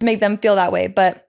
make them feel that way. But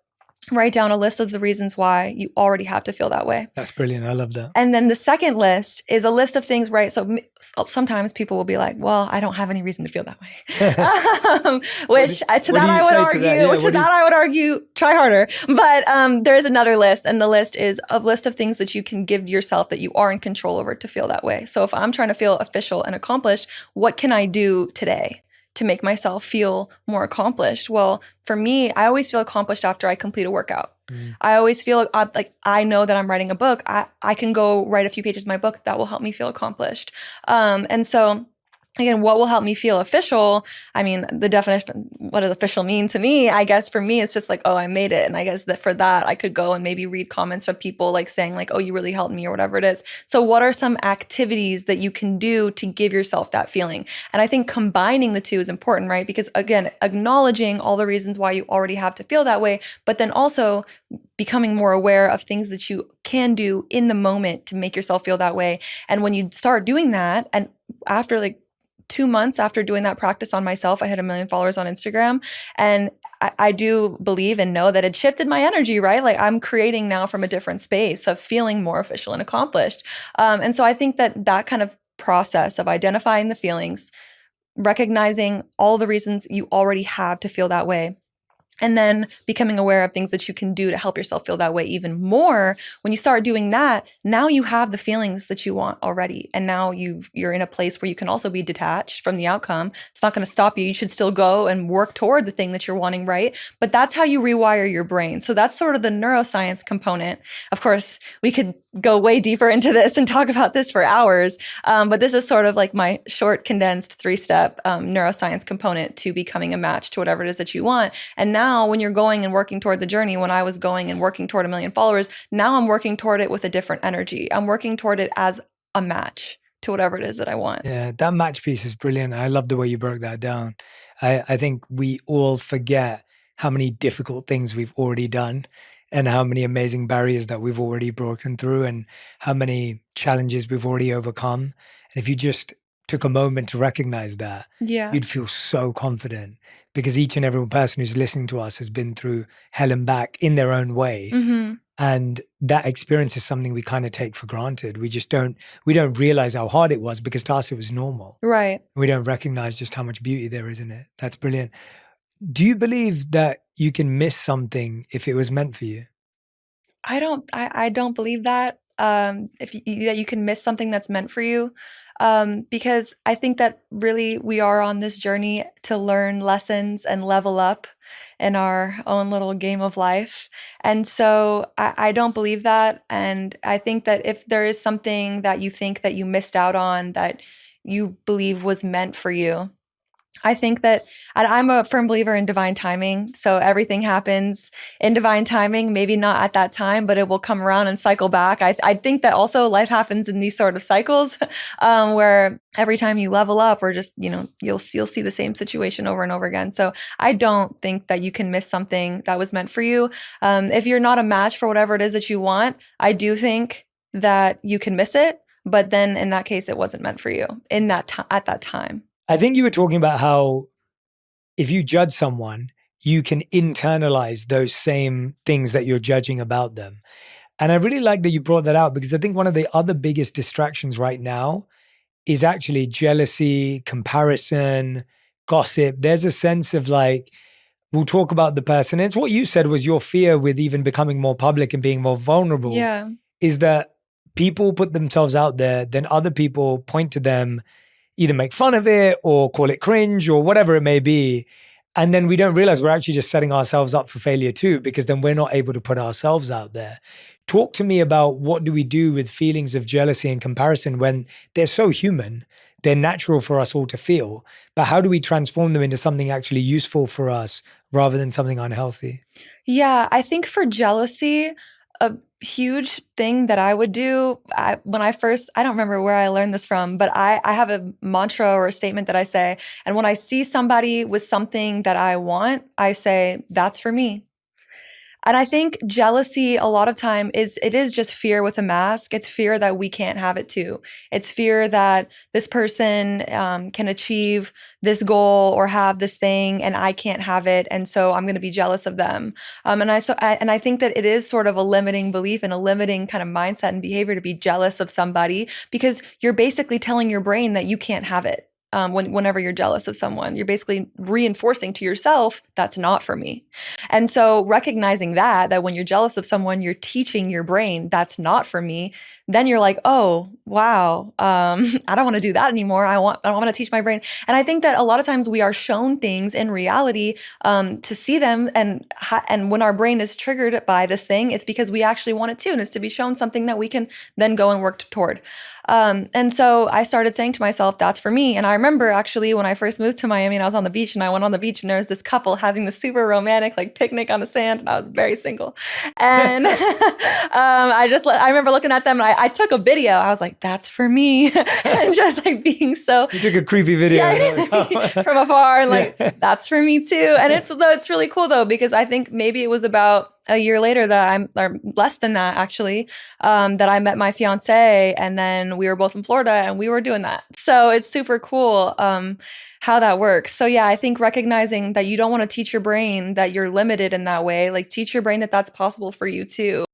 write down a list of the reasons why you already have to feel that way. That's brilliant. I love that. And then the second list is a list of things, right? So sometimes people will be like, well, I don't have any reason to feel that way. Which to that I would argue, try harder. But there is another list, and the list is a list of things that you can give yourself that you are in control over to feel that way. So if I'm trying to feel official and accomplished, what can I do today to make myself feel more accomplished? Well, for me, I always feel accomplished after I complete a workout. I always feel like I know that I'm writing a book. I can go write a few pages of my book. That will help me feel accomplished. And so again, what will help me feel official? I mean, the definition, what does official mean to me? I guess for me, it's just like, oh, I made it. And I guess that for that, I could go and maybe read comments of people like saying like, oh, you really helped me or whatever it is. So what are some activities that you can do to give yourself that feeling? And I think combining the two is important, right? Because again, acknowledging all the reasons why you already have to feel that way, but then also becoming more aware of things that you can do in the moment to make yourself feel that way. And when you start doing that, and after like 2 months after doing that practice on myself, I had 1 million followers on Instagram. And I do believe and know that it shifted my energy, right? Like I'm creating now from a different space of feeling more official and accomplished. And so I think that kind of process of identifying the feelings, recognizing all the reasons you already have to feel that way, and then becoming aware of things that you can do to help yourself feel that way even more. When you start doing that, now you have the feelings that you want already. And now you're in a place where you can also be detached from the outcome. It's not going to stop you. You should still go and work toward the thing that you're wanting, right? But that's how you rewire your brain. So that's sort of the neuroscience component. Of course, we could go way deeper into this and talk about this for hours. But this is sort of like my short, condensed 3-step neuroscience component to becoming a match to whatever it is that you want. And now when you're going and working toward the journey, when I was going and working toward 1 million followers, now I'm working toward it with a different energy. I'm working toward it as a match to whatever it is that I want. Yeah, that match piece is brilliant. I love the way you broke that down. I think we all forget how many difficult things we've already done and how many amazing barriers that we've already broken through and how many challenges we've already overcome. And if you just took a moment to recognize that, you'd feel so confident, because each and every person who's listening to us has been through hell and back in their own way. And that experience is something we kind of take for granted. We don't realize how hard it was, because to us it was normal. Right. We don't recognize just how much beauty there is in it. That's brilliant. Do you believe that you can miss something if it was meant for you? I don't believe that. That you can miss something that's meant for you. Because I think that really we are on this journey to learn lessons and level up in our own little game of life. And so I don't believe that. And I think that if there is something that you think that you missed out on that you believe was meant for you, I think that I'm a firm believer in divine timing. So everything happens in divine timing, maybe not at that time, but it will come around and cycle back. I think that also life happens in these sort of cycles where every time you level up or just, you'll see the same situation over and over again. So I don't think that you can miss something that was meant for you. If you're not a match for whatever it is that you want, I do think that you can miss it. But then in that case, it wasn't meant for you at that time. I think you were talking about how if you judge someone, you can internalize those same things that you're judging about them. And I really like that you brought that out, because I think one of the other biggest distractions right now is actually jealousy, comparison, gossip. There's a sense of like, we'll talk about the person. It's what you said was your fear with even becoming more public and being more vulnerable. Yeah. Is that people put themselves out there, then other people point to them, either make fun of it or call it cringe or whatever it may be. And then we don't realize we're actually just setting ourselves up for failure too, because then we're not able to put ourselves out there. Talk to me about what do we do with feelings of jealousy and comparison when they're so human, they're natural for us all to feel, but how do we transform them into something actually useful for us rather than something unhealthy? Yeah, I think for jealousy, a huge thing that I would do when I don't remember where I learned this from, but I have a mantra or a statement that I say. And when I see somebody with something that I want, I say, that's for me. And I think jealousy a lot of time is just fear with a mask. It's fear that we can't have it too. It's fear that this person can achieve this goal or have this thing and I can't have it, and so I'm going to be jealous of them. And I think that it is sort of a limiting belief and a limiting kind of mindset and behavior to be jealous of somebody, because you're basically telling your brain that you can't have it. Whenever you're jealous of someone, you're basically reinforcing to yourself, that's not for me. And so recognizing that when you're jealous of someone, you're teaching your brain, that's not for me. Then you're like, oh, wow, I don't want to do that anymore. I want to teach my brain. And I think that a lot of times we are shown things in reality to see them. And when our brain is triggered by this thing, it's because we actually want it too. And it's to be shown something that we can then go and work toward. And so I started saying to myself, that's for me. And I remember actually when I first moved to Miami and I was on the beach, and I went on the beach and there was this couple having this super romantic like picnic on the sand, and I was very single. And I remember looking at them and I took a video. I was like, that's for me. And just like being so. You took a creepy video. From afar, and like, that's for me too. And it's really cool though, because I think maybe it was about a year later or less than that actually, that I met my fiance, and then we were both in Florida and we were doing that. So it's super cool how that works. So yeah, I think recognizing that you don't want to teach your brain that you're limited in that way, like teach your brain that that's possible for you too.